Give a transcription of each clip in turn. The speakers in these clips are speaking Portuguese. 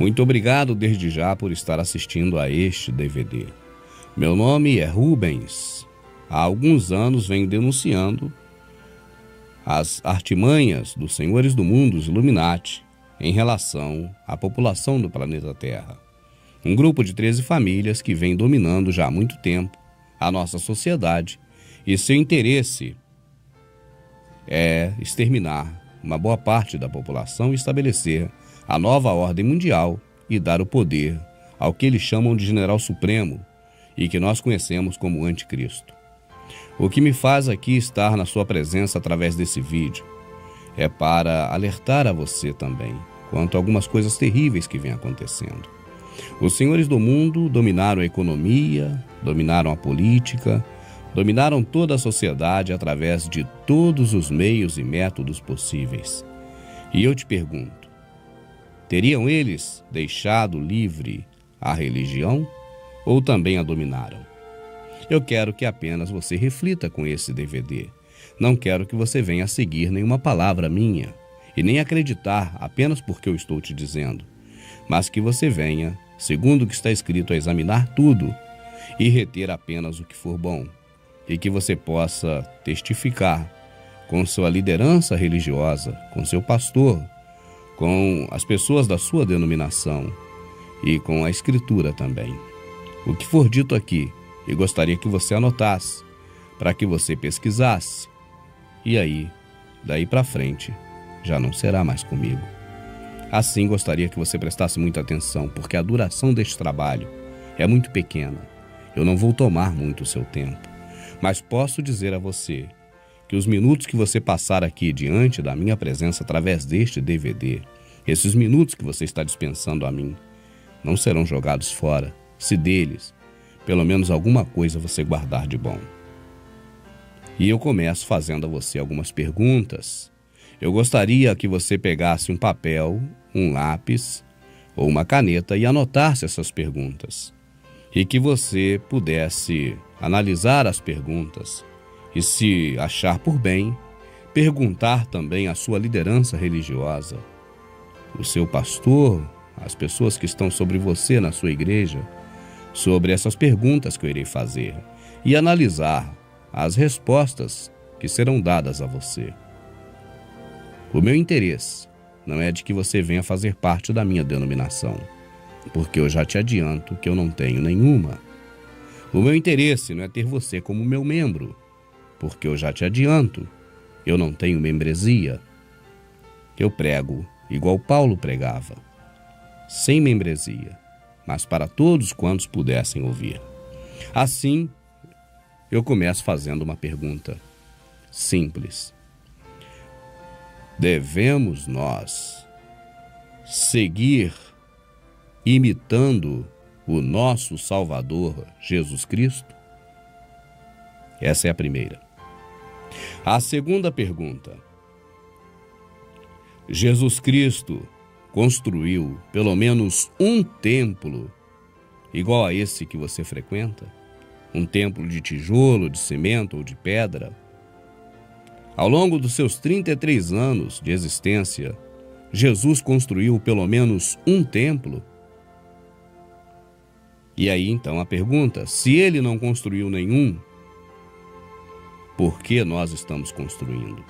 Muito obrigado desde já por estar assistindo a este DVD. Meu nome é Rubens. Há alguns anos venho denunciando as artimanhas dos senhores do mundo, os Illuminati, em relação à população do planeta Terra. Um grupo de 13 famílias que vem dominando já há muito tempo a nossa sociedade e seu interesse é exterminar uma boa parte da população e estabelecer a nova ordem mundial e dar o poder ao que eles chamam de General Supremo e que nós conhecemos como Anticristo. O que me faz aqui estar na sua presença através desse vídeo é para alertar a você também quanto a algumas coisas terríveis que vêm acontecendo. Os senhores do mundo dominaram a economia, dominaram a política, dominaram toda a sociedade através de todos os meios e métodos possíveis. E eu te pergunto, teriam eles deixado livre a religião ou também a dominaram? Eu quero que apenas você reflita com esse DVD. Não quero que você venha a seguir nenhuma palavra minha e nem acreditar apenas porque eu estou te dizendo, mas que você venha, segundo o que está escrito, a examinar tudo e reter apenas o que for bom, e que você possa testificar com sua liderança religiosa, com seu pastor, com as pessoas da sua denominação e com a Escritura também. O que for dito aqui, eu gostaria que você anotasse, para que você pesquisasse, e aí, daí para frente, já não será mais comigo. Assim, gostaria que você prestasse muita atenção, porque a duração deste trabalho é muito pequena. Eu não vou tomar muito o seu tempo, mas posso dizer a você que os minutos que você passar aqui diante da minha presença através deste DVD, esses minutos que você está dispensando a mim, não serão jogados fora, se deles, pelo menos alguma coisa você guardar de bom. E eu começo fazendo a você algumas perguntas. Eu gostaria que você pegasse um papel, um lápis ou uma caneta e anotasse essas perguntas. E que você pudesse analisar as perguntas e, se achar por bem, perguntar também à sua liderança religiosa, o seu pastor, as pessoas que estão sobre você na sua igreja, sobre essas perguntas que eu irei fazer e analisar as respostas que serão dadas a você. O meu interesse não é de que você venha fazer parte da minha denominação, porque eu já te adianto que eu não tenho nenhuma. O meu interesse não é ter você como meu membro, porque eu já te adianto, eu não tenho membresia. Eu prego igual Paulo pregava, sem membresia, mas para todos quantos pudessem ouvir. Assim, eu começo fazendo uma pergunta simples. Devemos nós seguir imitando o nosso Salvador Jesus Cristo? Essa é a primeira. A segunda pergunta. Jesus Cristo construiu pelo menos um templo igual a esse que você frequenta? Um templo de tijolo, de cimento ou de pedra? Ao longo dos seus 33 anos de existência, Jesus construiu pelo menos um templo? E aí então a pergunta, se ele não construiu nenhum, por que nós estamos construindo?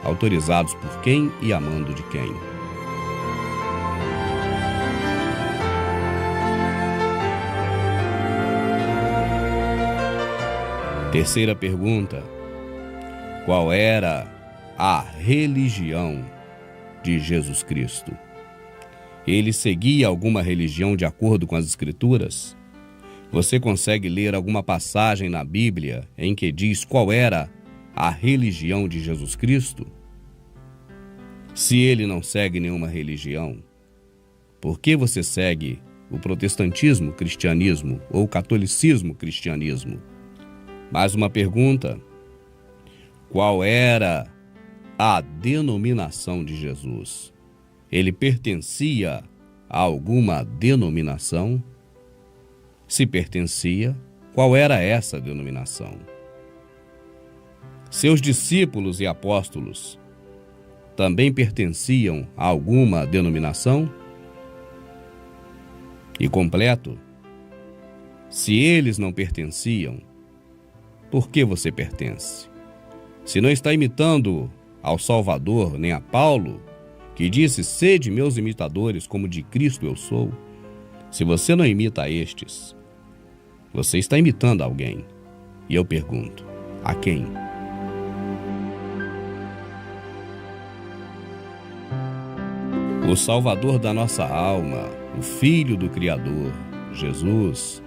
Autorizados por quem e amando de quem? Terceira pergunta. Qual era a religião de Jesus Cristo? Ele seguia alguma religião de acordo com as Escrituras? Você consegue ler alguma passagem na Bíblia em que diz qual era a religião de Jesus Cristo? Se ele não segue nenhuma religião, por que você segue o protestantismo, cristianismo ou catolicismo, cristianismo? Mais uma pergunta. Qual era a denominação de Jesus? Ele pertencia a alguma denominação? Se pertencia, qual era essa denominação? Seus discípulos e apóstolos também pertenciam a alguma denominação? e completo? Se eles não pertenciam, por que você pertence? Se não está imitando ao Salvador nem a Paulo, que disse: sede meus imitadores, como de Cristo eu sou. Se você não imita a estes, você está imitando alguém. E eu pergunto, a quem? O Salvador da nossa alma, o Filho do Criador, Jesus,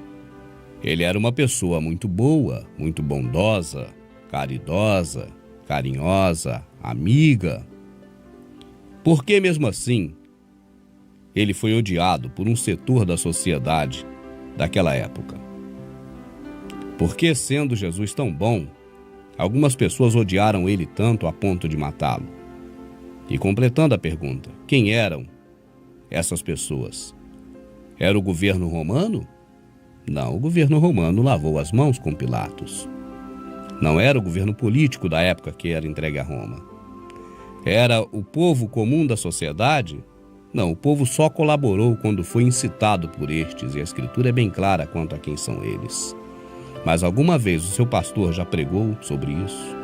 ele era uma pessoa muito boa, muito bondosa, caridosa, carinhosa, amiga. Por que mesmo assim ele foi odiado por um setor da sociedade daquela época? Por que, sendo Jesus tão bom, algumas pessoas odiaram ele tanto a ponto de matá-lo? E completando a pergunta, quem eram essas pessoas? Era o governo romano? Não, o governo romano lavou as mãos com Pilatos. Não era o governo político da época que era entregue a Roma. Era o povo comum da sociedade? Não, o povo só colaborou quando foi incitado por estes, e a Escritura é bem clara quanto a quem são eles. Mas alguma vez o seu pastor já pregou sobre isso?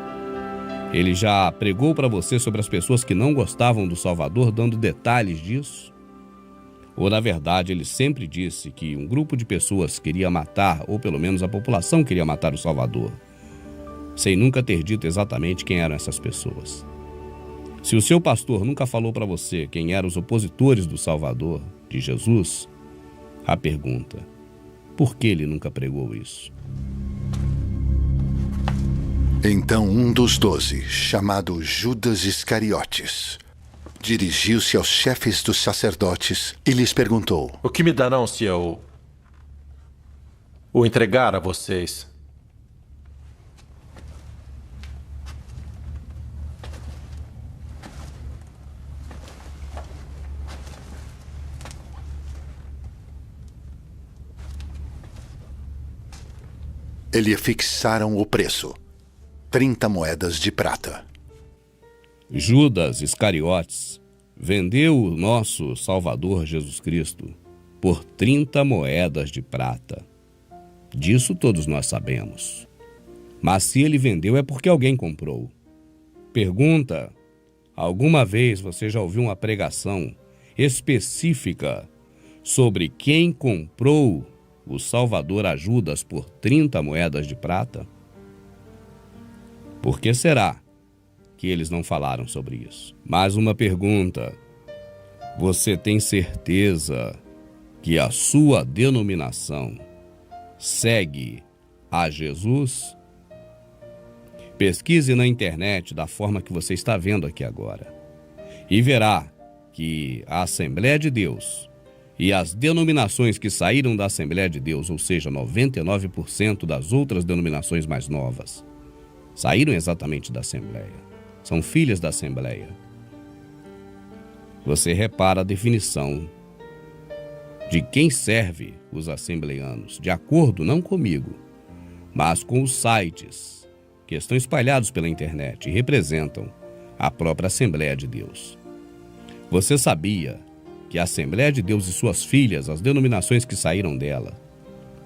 Ele já pregou para você sobre as pessoas que não gostavam do Salvador, dando detalhes disso? Ou, na verdade, ele sempre disse que um grupo de pessoas queria matar, ou pelo menos a população queria matar o Salvador, sem nunca ter dito exatamente quem eram essas pessoas? Se o seu pastor nunca falou para você quem eram os opositores do Salvador, de Jesus, a pergunta, por que ele nunca pregou isso? Então um dos 12, chamado Judas Iscariotes, dirigiu-se aos chefes dos sacerdotes e lhes perguntou: o que me darão se eu o entregar a vocês? E lhe fixaram o preço, 30 moedas de prata. Judas Iscariotes vendeu o nosso Salvador Jesus Cristo por 30 moedas de prata. Disso todos nós sabemos. Mas se ele vendeu é porque alguém comprou. Pergunta, alguma vez você já ouviu uma pregação específica sobre quem comprou o Salvador a Judas por 30 moedas de prata? Por que será que eles não falaram sobre isso? Mais uma pergunta. Você tem certeza que a sua denominação segue a Jesus? Pesquise na internet da forma que você está vendo aqui agora e verá que a Assembleia de Deus e as denominações que saíram da Assembleia de Deus, ou seja, 99% das outras denominações mais novas, saíram exatamente da Assembleia. São filhas da Assembleia. Você repara a definição de quem serve os assembleianos, de acordo não comigo, mas com os sites que estão espalhados pela internet e representam a própria Assembleia de Deus. Você sabia que a Assembleia de Deus e suas filhas, as denominações que saíram dela,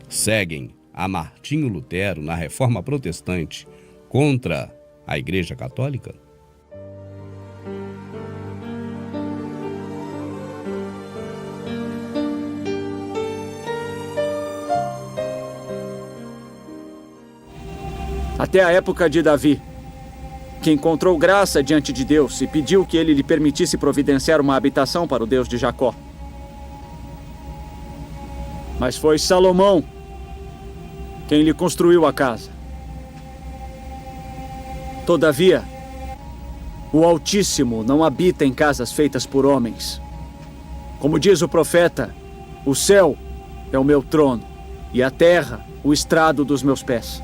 seguem a Martinho Lutero na Reforma Protestante contra a Igreja Católica? Até a época de Davi, que encontrou graça diante de Deus e pediu que ele lhe permitisse providenciar uma habitação para o Deus de Jacó. Mas foi Salomão quem lhe construiu a casa. Todavia, o Altíssimo não habita em casas feitas por homens. Como diz o profeta, o céu é o meu trono e a terra o estrado dos meus pés.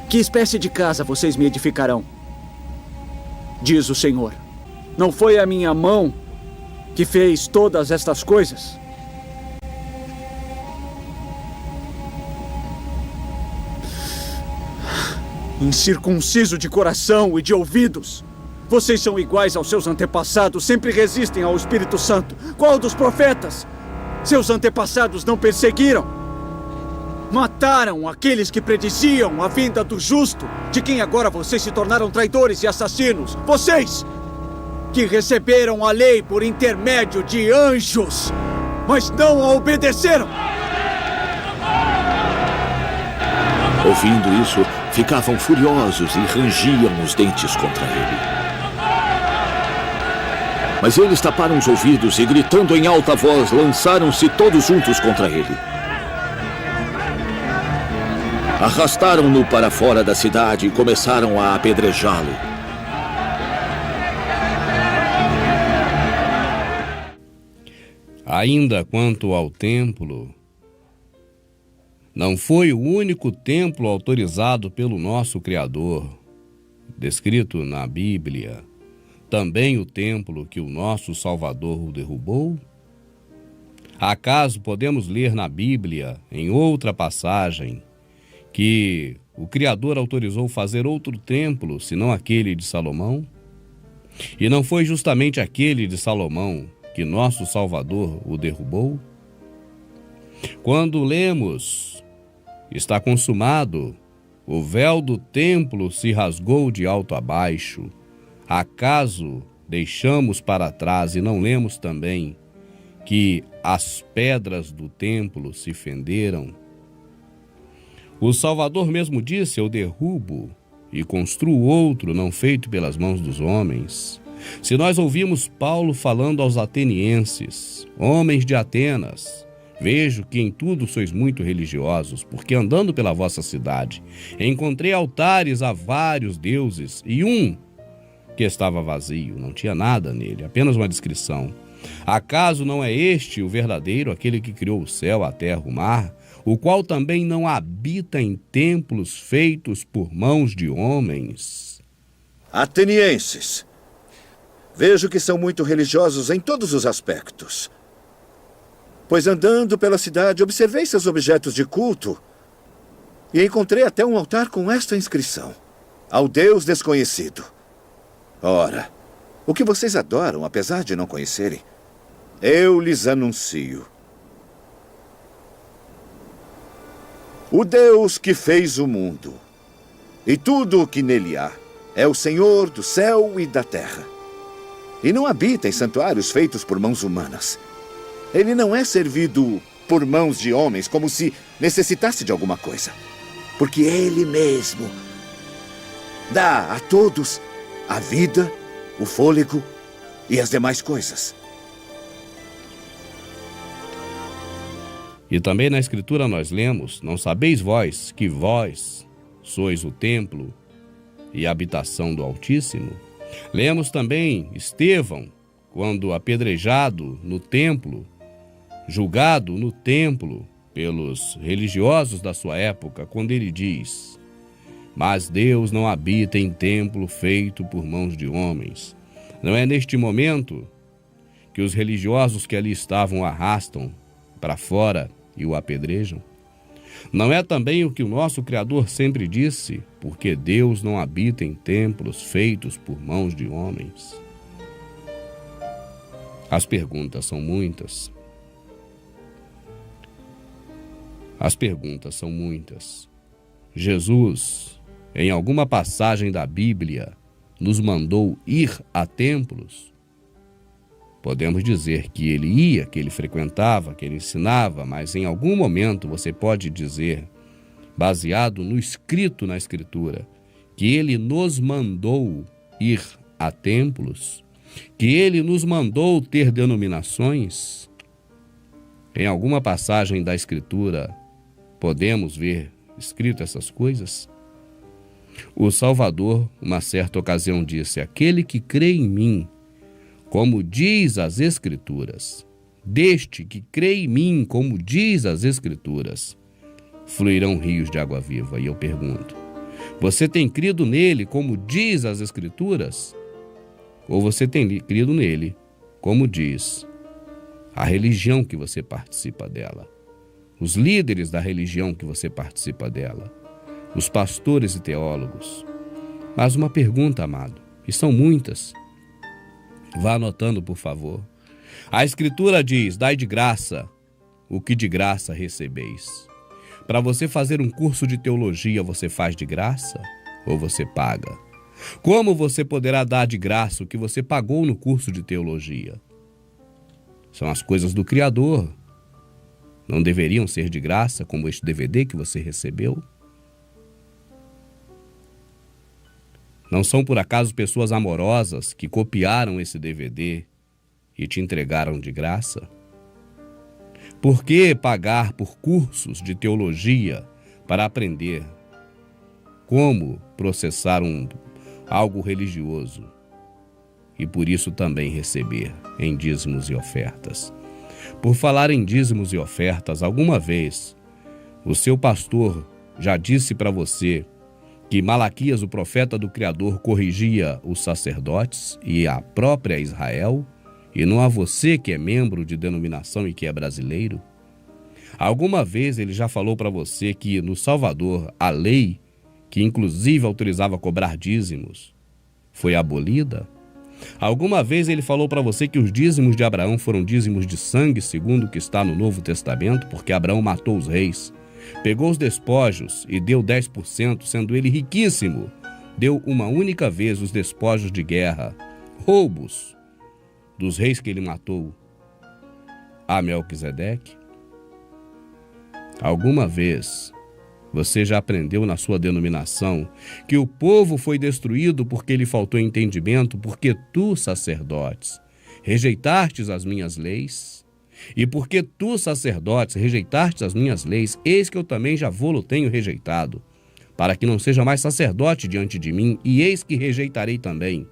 Que espécie de casa vocês me edificarão? Diz o Senhor. Não foi a minha mão que fez todas estas coisas? Incircunciso de coração e de ouvidos, vocês são iguais aos seus antepassados, sempre resistem ao Espírito Santo. Qual dos profetas Seus antepassados não perseguiram? Mataram aqueles que prediziam a vinda do justo, de quem agora vocês se tornaram traidores e assassinos. Vocês, que receberam a lei por intermédio de anjos, mas não a obedeceram. Ouvindo isso, ficavam furiosos e rangiam os dentes contra ele. Mas eles taparam os ouvidos e, gritando em alta voz, lançaram-se todos juntos contra ele. Arrastaram-no para fora da cidade e começaram a apedrejá-lo. Ainda quanto ao templo, não foi o único templo autorizado pelo nosso Criador, descrito na Bíblia, também o templo que o nosso Salvador derrubou? Acaso podemos ler na Bíblia, em outra passagem, que o Criador autorizou fazer outro templo, senão aquele de Salomão? E não foi justamente aquele de Salomão que nosso Salvador o derrubou? Quando lemos, está consumado, o véu do templo se rasgou de alto a baixo, acaso deixamos para trás e não lemos também que as pedras do templo se fenderam? O Salvador mesmo disse: eu derrubo e construo outro, não feito pelas mãos dos homens. Se nós ouvimos Paulo falando aos atenienses, homens de Atenas, vejo que em tudo sois muito religiosos, porque andando pela vossa cidade, encontrei altares a vários deuses, e um que estava vazio, não tinha nada nele, apenas uma descrição. Acaso não é este o verdadeiro, aquele que criou o céu, a terra, o mar, o qual também não habita em templos feitos por mãos de homens? Atenienses, vejo que são muito religiosos em todos os aspectos. Pois andando pela cidade, observei seus objetos de culto e encontrei até um altar com esta inscrição: ao Deus desconhecido. Ora, o que vocês adoram, apesar de não conhecerem, eu lhes anuncio. O Deus que fez o mundo e tudo o que nele há é o Senhor do céu e da terra. E não habita em santuários feitos por mãos humanas. Ele não é servido por mãos de homens como se necessitasse de alguma coisa. Porque ele mesmo dá a todos a vida, o fôlego e as demais coisas. E também na Escritura nós lemos: não sabeis vós que vós sois o templo e a habitação do Altíssimo? Lemos também Estevão, quando apedrejado no templo, julgado no templo pelos religiosos da sua época, quando ele diz: mas Deus não habita em templo feito por mãos de homens. Não é neste momento que os religiosos que ali estavam o arrastam para fora e o apedrejam? Não é também o que o nosso Criador sempre disse: porque Deus não habita em templos feitos por mãos de homens? As perguntas são muitas. As perguntas são muitas. Jesus, em alguma passagem da Bíblia, nos mandou ir a templos? Podemos dizer que ele ia, que ele frequentava, que ele ensinava, mas em algum momento você pode dizer, baseado no escrito na Escritura, que ele nos mandou ir a templos? Que ele nos mandou ter denominações? Em alguma passagem da Escritura podemos ver escrito essas coisas? O Salvador, uma certa ocasião, disse: aquele que crê em mim, como diz as Escrituras, deste que crê em mim, como diz as Escrituras, fluirão rios de água viva. E eu pergunto: você tem crido nele como diz as Escrituras? Ou você tem crido nele como diz a religião que você participa dela, os líderes da religião que você participa dela, os pastores e teólogos? Mas uma pergunta, amado, e são muitas. Vá anotando, por favor. A Escritura diz: dai de graça o que de graça recebeis. Para você fazer um curso de teologia, você faz de graça ou você paga? Como você poderá dar de graça o que você pagou no curso de teologia? São as coisas do Criador. Não deveriam ser de graça, como este DVD que você recebeu? Não são por acaso pessoas amorosas que copiaram esse DVD e te entregaram de graça? Por que pagar por cursos de teologia para aprender como processar algo religioso e por isso também receber em dízimos e ofertas? Por falar em dízimos e ofertas, alguma vez o seu pastor já disse para você que Malaquias, o profeta do Criador, corrigia os sacerdotes e a própria Israel, e não a você que é membro de denominação e que é brasileiro? Alguma vez ele já falou para você que no Salvador a lei, que inclusive autorizava cobrar dízimos, foi abolida? Alguma vez ele falou para você que os dízimos de Abraão foram dízimos de sangue, segundo o que está no Novo Testamento, porque Abraão matou os reis, pegou os despojos e deu 10%, sendo ele riquíssimo, deu uma única vez os despojos de guerra, roubos dos reis que ele matou, a Melquisedeque? Alguma vez você já aprendeu na sua denominação que o povo foi destruído porque lhe faltou entendimento, porque tu, sacerdotes, rejeitastes as minhas leis? E porque tu, sacerdotes, rejeitastes as minhas leis, eis que eu também já vou-lo tenho rejeitado, para que não seja mais sacerdote diante de mim, e eis que rejeitarei também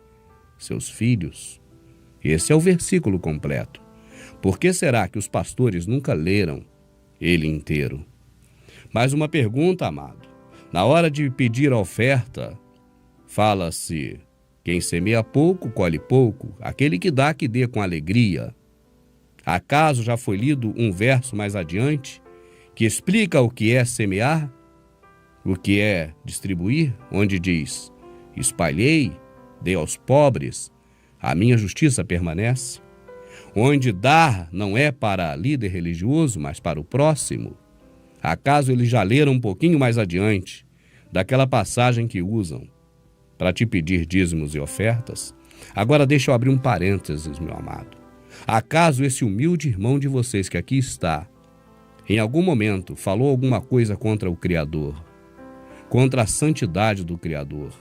seus filhos. Esse é o versículo completo. Por que será que os pastores nunca leram ele inteiro? Mais uma pergunta, amado. Na hora de pedir a oferta, fala-se: quem semeia pouco, colhe pouco. Aquele que dá, que dê com alegria. Acaso já foi lido um verso mais adiante que explica o que é semear, o que é distribuir, onde diz: espalhei, dei aos pobres, a minha justiça permanece? Onde dar não é para líder religioso, mas para o próximo. Acaso eles já leram um pouquinho mais adiante daquela passagem que usam para te pedir dízimos e ofertas? Agora deixa eu abrir um parênteses, meu amado. Acaso esse humilde irmão de vocês que aqui está, em algum momento falou alguma coisa contra o Criador, contra a santidade do Criador,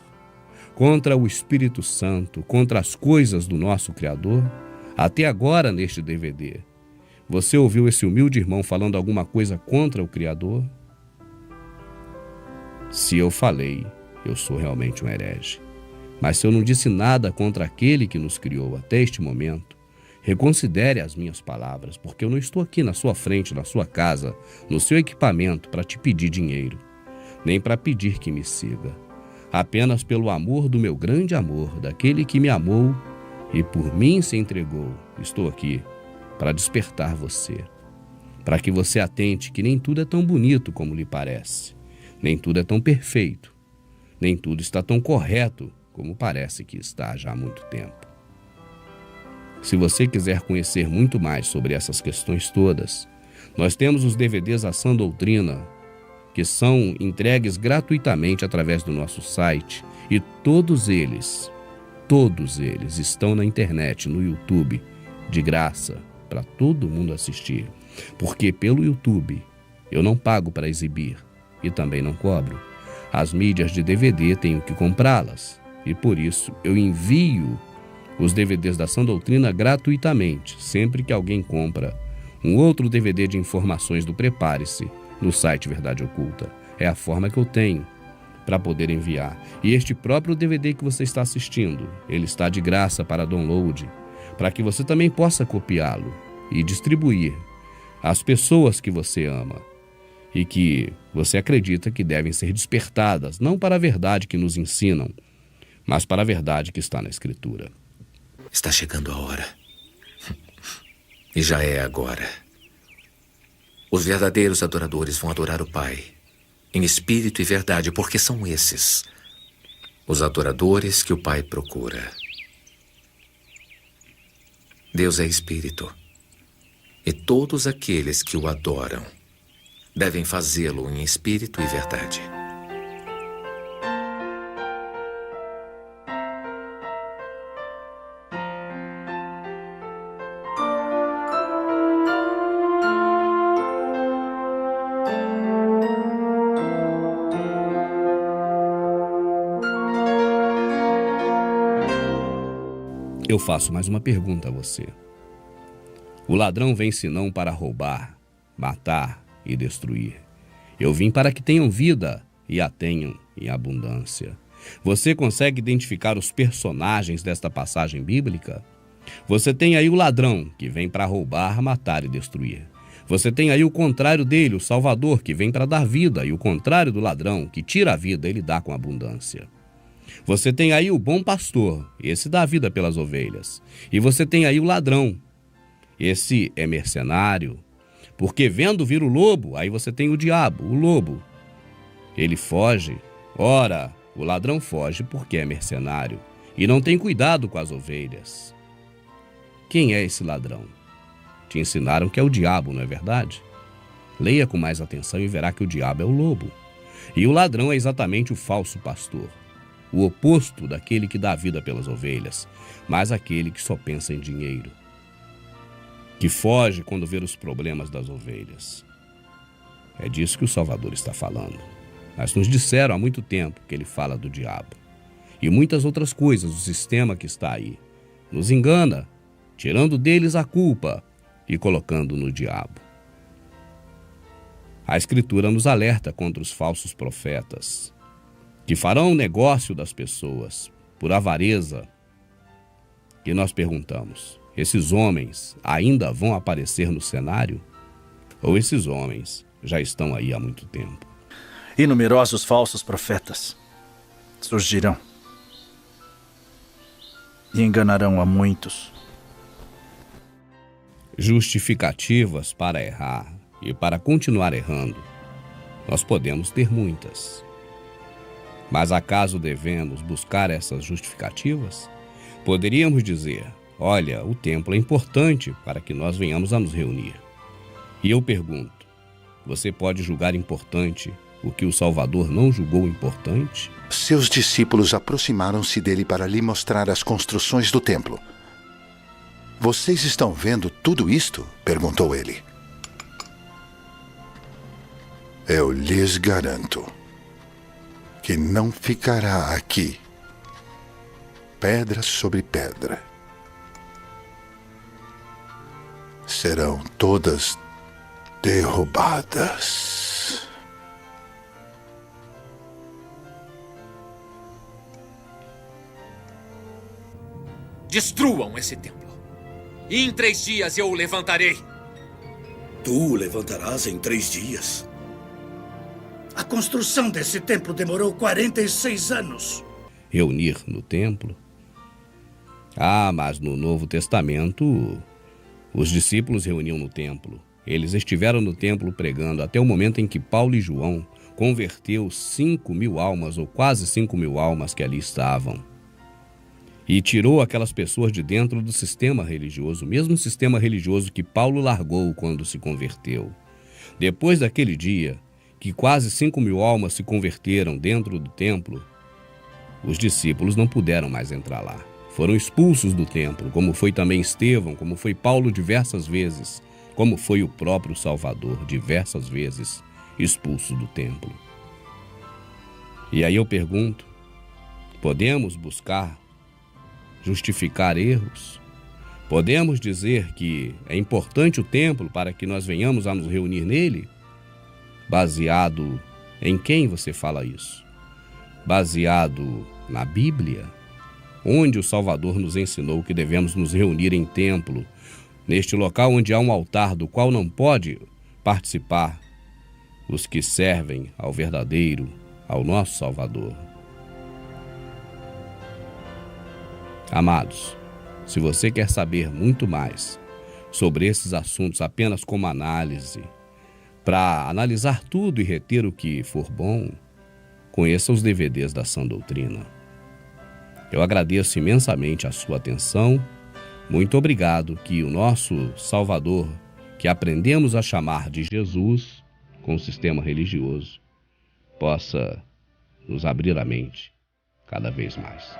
contra o Espírito Santo, contra as coisas do nosso Criador? Até agora neste DVD, você ouviu esse humilde irmão falando alguma coisa contra o Criador? Se eu falei, eu sou realmente um herege. Mas se eu não disse nada contra aquele que nos criou até este momento, reconsidere as minhas palavras, porque eu não estou aqui na sua frente, na sua casa, no seu equipamento para te pedir dinheiro, nem para pedir que me siga. Apenas pelo amor do meu grande amor, daquele que me amou e por mim se entregou, estou aqui para despertar você, para que você atente que nem tudo é tão bonito como lhe parece, nem tudo é tão perfeito, nem tudo está tão correto como parece que está já há muito tempo. Se você quiser conhecer muito mais sobre essas questões todas, nós temos os DVDs A Sã Doutrina, que são entregues gratuitamente através do nosso site, e todos eles estão na internet, no YouTube, de graça, para todo mundo assistir. Porque pelo YouTube eu não pago para exibir e também não cobro. As mídias de DVD tenho que comprá-las e por isso eu envio os DVDs da Sã Doutrina gratuitamente, sempre que alguém compra um outro DVD de informações do Prepare-se no site Verdade Oculta. É a forma que eu tenho para poder enviar. E este próprio DVD que você está assistindo, ele está de graça para download, para que você também possa copiá-lo e distribuir às pessoas que você ama e que você acredita que devem ser despertadas, não para a verdade que nos ensinam, mas para a verdade que está na Escritura. Está chegando a hora. E já é agora. Os verdadeiros adoradores vão adorar o Pai, em espírito e verdade, porque são esses os adoradores que o Pai procura. Deus é espírito, E todos aqueles que o adoram devem fazê-lo em espírito e verdade. Eu faço mais uma pergunta a você. O ladrão vem senão para roubar, matar e destruir. Eu vim para que tenham vida e a tenham em abundância. Você consegue identificar os personagens desta passagem bíblica? Você tem aí o ladrão, que vem para roubar, matar e destruir. Você tem aí o contrário dele, o Salvador, que vem para dar vida, e o contrário do ladrão, que tira a vida, ele dá com abundância. Você tem aí o bom pastor, esse dá vida pelas ovelhas. E você tem aí o ladrão, esse é mercenário, porque vendo vir o lobo, aí você tem o diabo, o lobo. Ele foge. Ora, o ladrão foge porque é mercenário e não tem cuidado com as ovelhas. Quem é esse ladrão? Te ensinaram que é o diabo, não é verdade? Leia com mais atenção e verá que o diabo é o lobo. E o ladrão é exatamente o falso pastor. O oposto daquele que dá vida pelas ovelhas, mas aquele que só pensa em dinheiro, que foge quando vê os problemas das ovelhas. É disso que o Salvador está falando. Mas nos disseram há muito tempo que ele fala do diabo. E muitas outras coisas, o sistema que está aí. Nos engana, tirando deles a culpa e colocando no diabo. A Escritura nos alerta contra os falsos profetas, que farão negócio das pessoas por avareza. E nós perguntamos, esses homens ainda vão aparecer no cenário? Ou esses homens já estão aí há muito tempo? E numerosos falsos profetas surgirão e enganarão a muitos. Justificativas para errar e para continuar errando, nós podemos ter muitas. Mas acaso devemos buscar essas justificativas? Poderíamos dizer, olha, o templo é importante para que nós venhamos a nos reunir. E eu pergunto, você pode julgar importante o que o Salvador não julgou importante? Seus discípulos aproximaram-se dele para lhe mostrar as construções do templo. Vocês estão vendo tudo isto? Perguntou ele. Eu lhes garanto que não ficará aqui pedra sobre pedra. Serão todas derrubadas. Destruam esse templo, e em 3 dias eu o levantarei. Tu o levantarás em 3 dias? A construção desse templo demorou 46 anos. Reunir no templo? Ah, mas no Novo Testamento, os discípulos reuniam no templo. Eles estiveram no templo pregando até o momento em que Paulo e João converteu 5.000 almas, ou quase 5.000 almas que ali estavam. E tirou aquelas pessoas de dentro do sistema religioso, o mesmo sistema religioso que Paulo largou quando se converteu. Depois daquele dia, que quase 5.000 almas se converteram dentro do templo, os discípulos não puderam mais entrar lá. Foram expulsos do templo, como foi também Estevão, como foi Paulo diversas vezes, como foi o próprio Salvador diversas vezes expulso do templo. E aí eu pergunto, podemos buscar justificar erros? Podemos dizer que é importante o templo para que nós venhamos a nos reunir nele? Baseado em quem você fala isso? Baseado na Bíblia? Onde o Salvador nos ensinou que devemos nos reunir em templo, neste local onde há um altar do qual não pode participar os que servem ao verdadeiro, ao nosso Salvador. Amados, se você quer saber muito mais sobre esses assuntos apenas como análise, para analisar tudo e reter o que for bom, conheça os DVDs da Sã Doutrina. Eu agradeço imensamente a sua atenção. Muito obrigado, que o nosso Salvador que aprendemos a chamar de Jesus com o sistema religioso possa nos abrir a mente cada vez mais.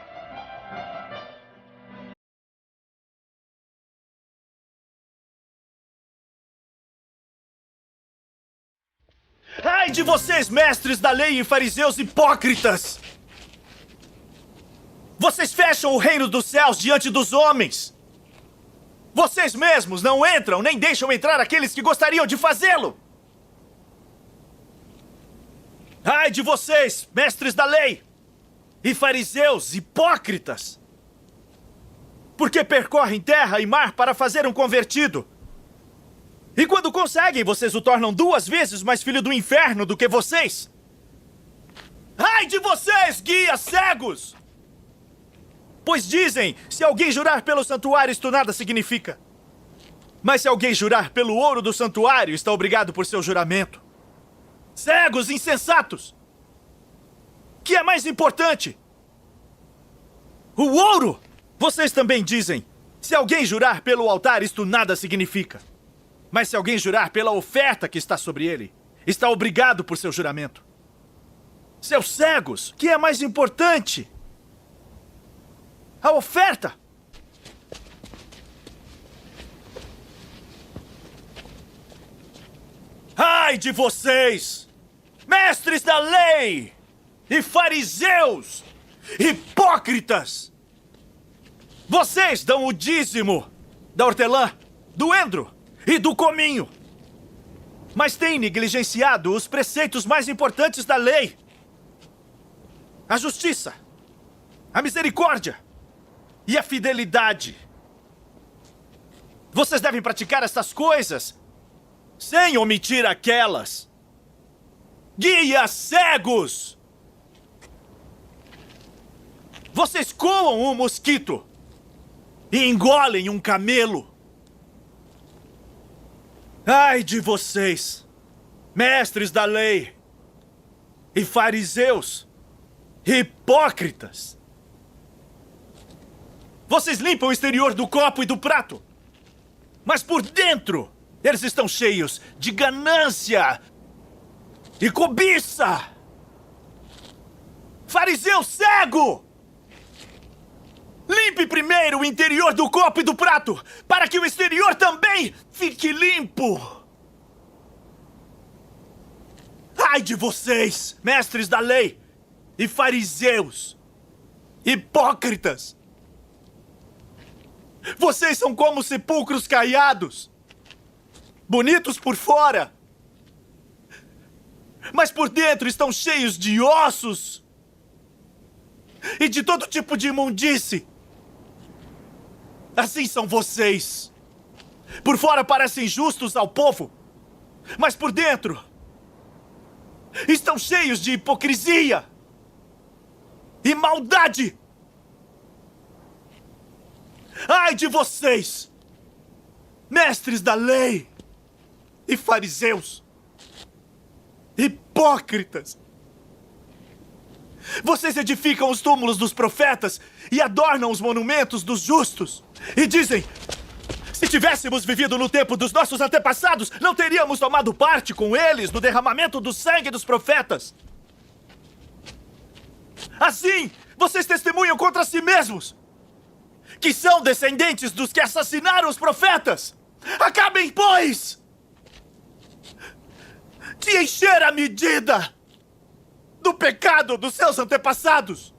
Ai de vocês, mestres da lei e fariseus hipócritas! Vocês fecham o reino dos céus diante dos homens! Vocês mesmos não entram nem deixam entrar aqueles que gostariam de fazê-lo! Ai de vocês, mestres da lei e fariseus hipócritas! Porque percorrem terra e mar para fazer um convertido. E quando conseguem, vocês o tornam 2 vezes mais filho do inferno do que vocês. Ai de vocês, guias cegos! Pois dizem, se alguém jurar pelo santuário, isto nada significa. Mas se alguém jurar pelo ouro do santuário, está obrigado por seu juramento. Cegos insensatos! Que é mais importante? O ouro! Vocês também dizem, se alguém jurar pelo altar, isto nada significa. Mas se alguém jurar pela oferta que está sobre ele, está obrigado por seu juramento. Seus cegos, que é mais importante? A oferta! Ai de vocês, mestres da lei e fariseus, hipócritas! Vocês dão o dízimo da hortelã, do endro e do cominho, mas têm negligenciado os preceitos mais importantes da lei: a justiça, a misericórdia e a fidelidade. Vocês devem praticar essas coisas sem omitir aquelas. Guias cegos! Vocês coam um mosquito e engolem um camelo. Ai de vocês, mestres da lei e fariseus hipócritas! Vocês limpam o exterior do copo e do prato, mas por dentro eles estão cheios de ganância e cobiça! Fariseu cego! Limpe primeiro o interior do copo e do prato, para que o exterior também fique limpo! Ai de vocês, mestres da lei e fariseus hipócritas! Vocês são como sepulcros caiados, bonitos por fora, mas por dentro estão cheios de ossos e de todo tipo de imundície. Assim são vocês. Por fora parecem justos ao povo, mas por dentro estão cheios de hipocrisia e maldade. Ai de vocês, mestres da lei e fariseus hipócritas! Vocês edificam os túmulos dos profetas e adornam os monumentos dos justos. E dizem, se tivéssemos vivido no tempo dos nossos antepassados, não teríamos tomado parte com eles no derramamento do sangue dos profetas. Assim, vocês testemunham contra si mesmos, que são descendentes dos que assassinaram os profetas. Acabem, pois, de encher a medida do pecado dos seus antepassados.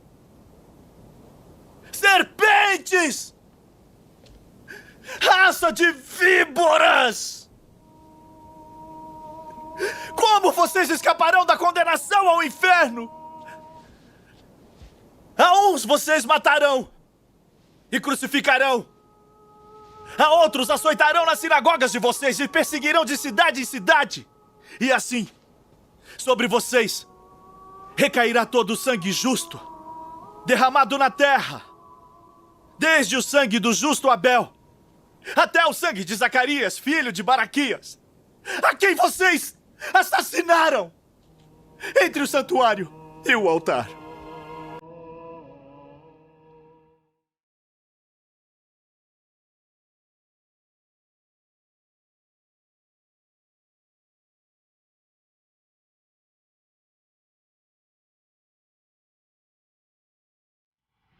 Serpentes! Raça de víboras! Como vocês escaparão da condenação ao inferno? A uns vocês matarão e crucificarão. A outros açoitarão nas sinagogas de vocês e perseguirão de cidade em cidade. E assim, sobre vocês recairá todo o sangue justo derramado na terra, desde o sangue do justo Abel até o sangue de Zacarias, filho de Baraquias, a quem vocês assassinaram entre o santuário e o altar.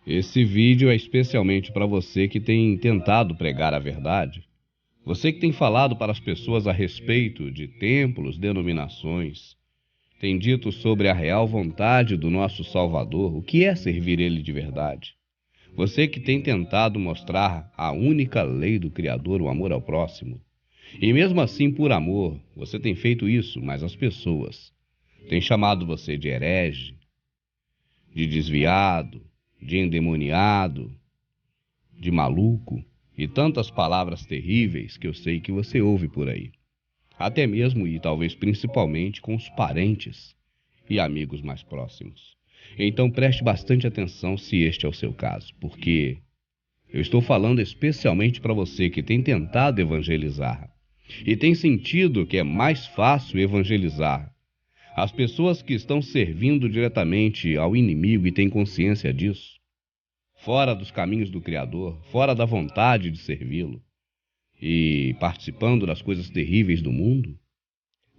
Esse vídeo é especialmente para você que tem tentado pregar a verdade. Você que tem falado para as pessoas a respeito de templos, denominações. Tem dito sobre a real vontade do nosso Salvador, o que é servir Ele de verdade. Você que tem tentado mostrar a única lei do Criador, o amor ao próximo. E mesmo assim, por amor, você tem feito isso, mas as pessoas têm chamado você de herege, de desviado, de endemoniado, de maluco e tantas palavras terríveis que eu sei que você ouve por aí. Até mesmo e talvez principalmente com os parentes e amigos mais próximos. Então preste bastante atenção se este é o seu caso, porque eu estou falando especialmente para você que tem tentado evangelizar e tem sentido que é mais fácil evangelizar as pessoas que estão servindo diretamente ao inimigo e têm consciência disso, fora dos caminhos do Criador, fora da vontade de servi-lo e participando das coisas terríveis do mundo.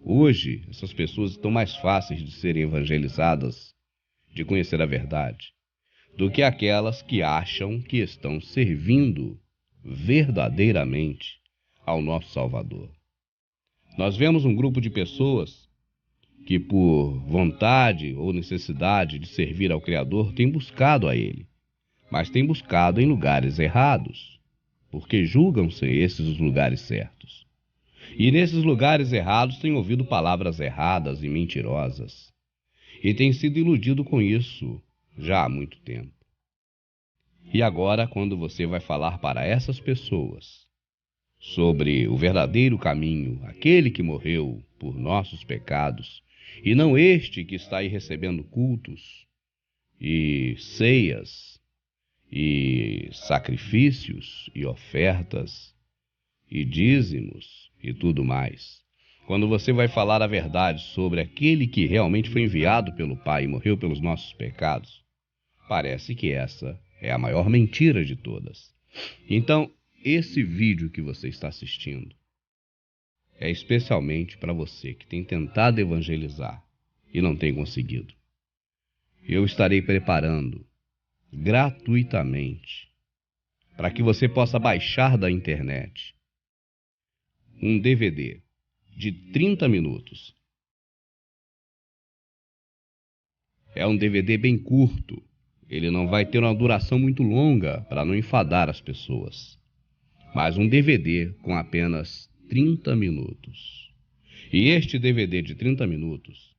Hoje, essas pessoas estão mais fáceis de serem evangelizadas, de conhecer a verdade, do que aquelas que acham que estão servindo verdadeiramente ao nosso Salvador. Nós vemos um grupo de pessoas que, por vontade ou necessidade de servir ao Criador, têm buscado a Ele, mas têm buscado em lugares errados, porque julgam-se esses os lugares certos. E nesses lugares errados têm ouvido palavras erradas e mentirosas, e têm sido iludido com isso já há muito tempo. E agora, quando você vai falar para essas pessoas sobre o verdadeiro caminho, aquele que morreu por nossos pecados, e não este que está aí recebendo cultos e ceias e sacrifícios e ofertas e dízimos e tudo mais. Quando você vai falar a verdade sobre aquele que realmente foi enviado pelo Pai e morreu pelos nossos pecados, parece que essa é a maior mentira de todas. Então, esse vídeo que você está assistindo é especialmente para você que tem tentado evangelizar e não tem conseguido. Eu estarei preparando gratuitamente para que você possa baixar da internet um DVD de 30 minutos. É um DVD bem curto. Ele não vai ter uma duração muito longa para não enfadar as pessoas. Mas um DVD com apenas 30 minutos. E este DVD de 30 minutos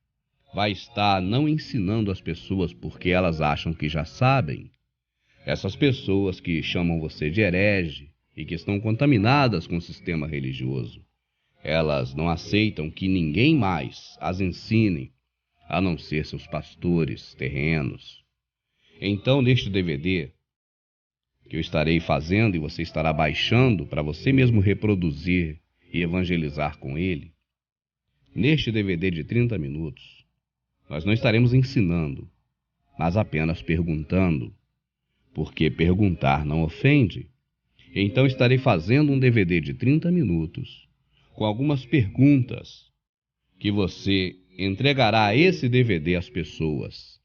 vai estar não ensinando as pessoas porque elas acham que já sabem. Essas pessoas que chamam você de herege e que estão contaminadas com o sistema religioso. Elas não aceitam que ninguém mais as ensine, a não ser seus pastores terrenos. Então, neste DVD, que eu estarei fazendo e você estará baixando para você mesmo reproduzir e evangelizar com ele, neste DVD de 30 minutos, nós não estaremos ensinando, mas apenas perguntando, porque perguntar não ofende. Então, estarei fazendo um DVD de 30 minutos, com algumas perguntas que você entregará a esse DVD às pessoas.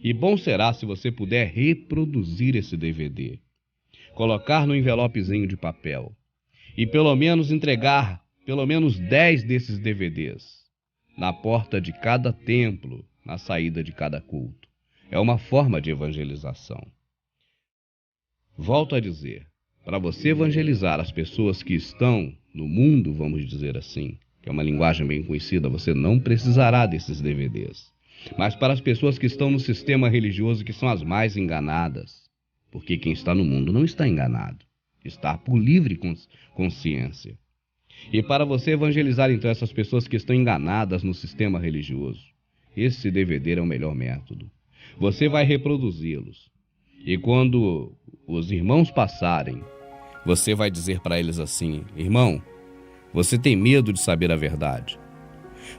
E bom será se você puder reproduzir esse DVD, colocar no envelopezinho de papel e pelo menos entregar pelo menos 10 desses DVDs na porta de cada templo, na saída de cada culto. É uma forma de evangelização. Volto a dizer, para você evangelizar as pessoas que estão no mundo, vamos dizer assim, que é uma linguagem bem conhecida, você não precisará desses DVDs. Mas para as pessoas que estão no sistema religioso, que são as mais enganadas, porque quem está no mundo não está enganado, está por livre consciência. E para você evangelizar então essas pessoas que estão enganadas no sistema religioso, esse DVD é o melhor método. Você vai reproduzi-los. E quando os irmãos passarem, você vai dizer para eles assim: irmão, você tem medo de saber a verdade?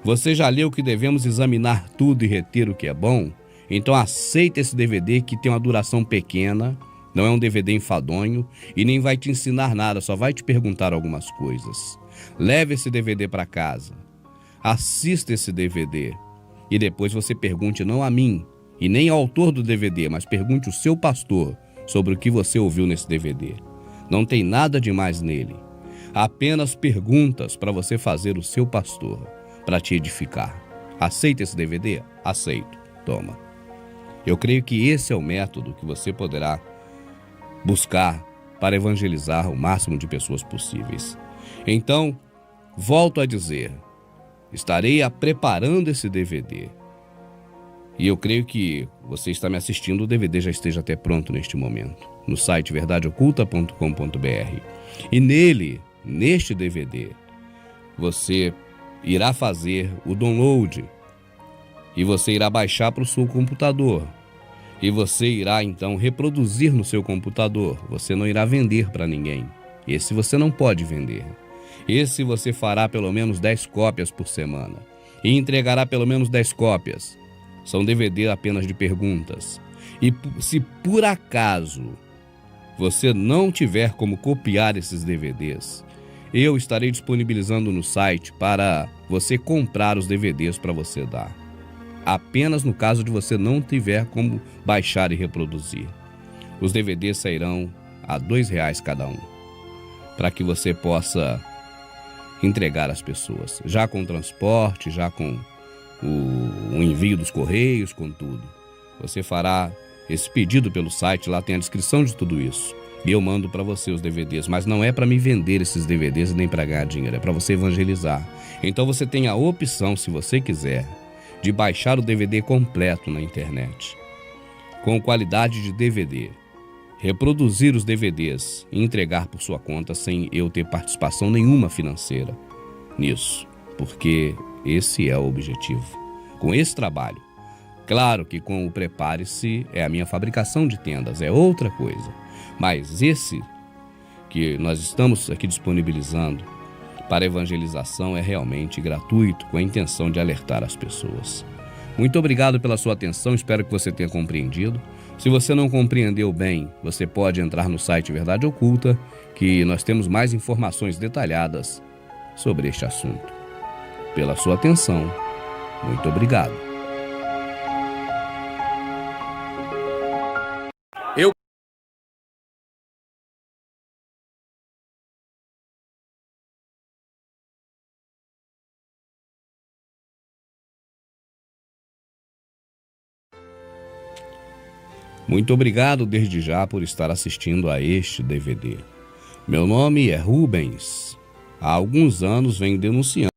Você já leu que devemos examinar tudo e reter o que é bom? Então aceita esse DVD que tem uma duração pequena, não é um DVD enfadonho e nem vai te ensinar nada, só vai te perguntar algumas coisas. Leve esse DVD para casa, assista esse DVD e depois você pergunte não a mim e nem ao autor do DVD, mas pergunte ao seu pastor sobre o que você ouviu nesse DVD. Não tem nada demais nele. Apenas perguntas para você fazer o seu pastor, para te edificar. Aceita esse DVD? Aceito. Toma. Eu creio que esse é o método que você poderá buscar para evangelizar o máximo de pessoas possíveis. Então, volto a dizer, estarei preparando esse DVD. E eu creio que você está me assistindo, o DVD já esteja até pronto neste momento, no site verdadeoculta.com.br. E neste DVD, você irá fazer o download e você irá baixar para o seu computador. E você irá então reproduzir no seu computador. Você não irá vender para ninguém. Esse você não pode vender. Esse você fará pelo menos 10 cópias por semana. E entregará pelo menos 10 cópias. São DVD apenas de perguntas. E se por acaso você não tiver como copiar esses DVDs, eu estarei disponibilizando no site para você comprar os DVDs para você dar. Apenas no caso de você não tiver como baixar e reproduzir. Os DVDs sairão a R$2 cada um, para que você possa entregar às pessoas, já com transporte, já com o envio dos correios, com tudo. Você fará esse pedido pelo site, lá tem a descrição de tudo isso. E eu mando para você os DVDs, mas não é para me vender esses DVDs e nem para ganhar dinheiro, é para você evangelizar. Então você tem a opção, se você quiser, de baixar o DVD completo na internet, com qualidade de DVD, reproduzir os DVDs e entregar por sua conta sem eu ter participação nenhuma financeira nisso, porque esse é o objetivo. Com esse trabalho, claro que com o Prepare-se é a minha fabricação de tendas, é outra coisa, mas esse que nós estamos aqui disponibilizando para evangelização é realmente gratuito, com a intenção de alertar as pessoas. Muito obrigado pela sua atenção, espero que você tenha compreendido. Se você não compreendeu bem, você pode entrar no site Verdade Oculta, que nós temos mais informações detalhadas sobre este assunto. Pela sua atenção, muito obrigado. Muito obrigado desde já por estar assistindo a este DVD. Meu nome é Rubens. Há alguns anos venho denunciando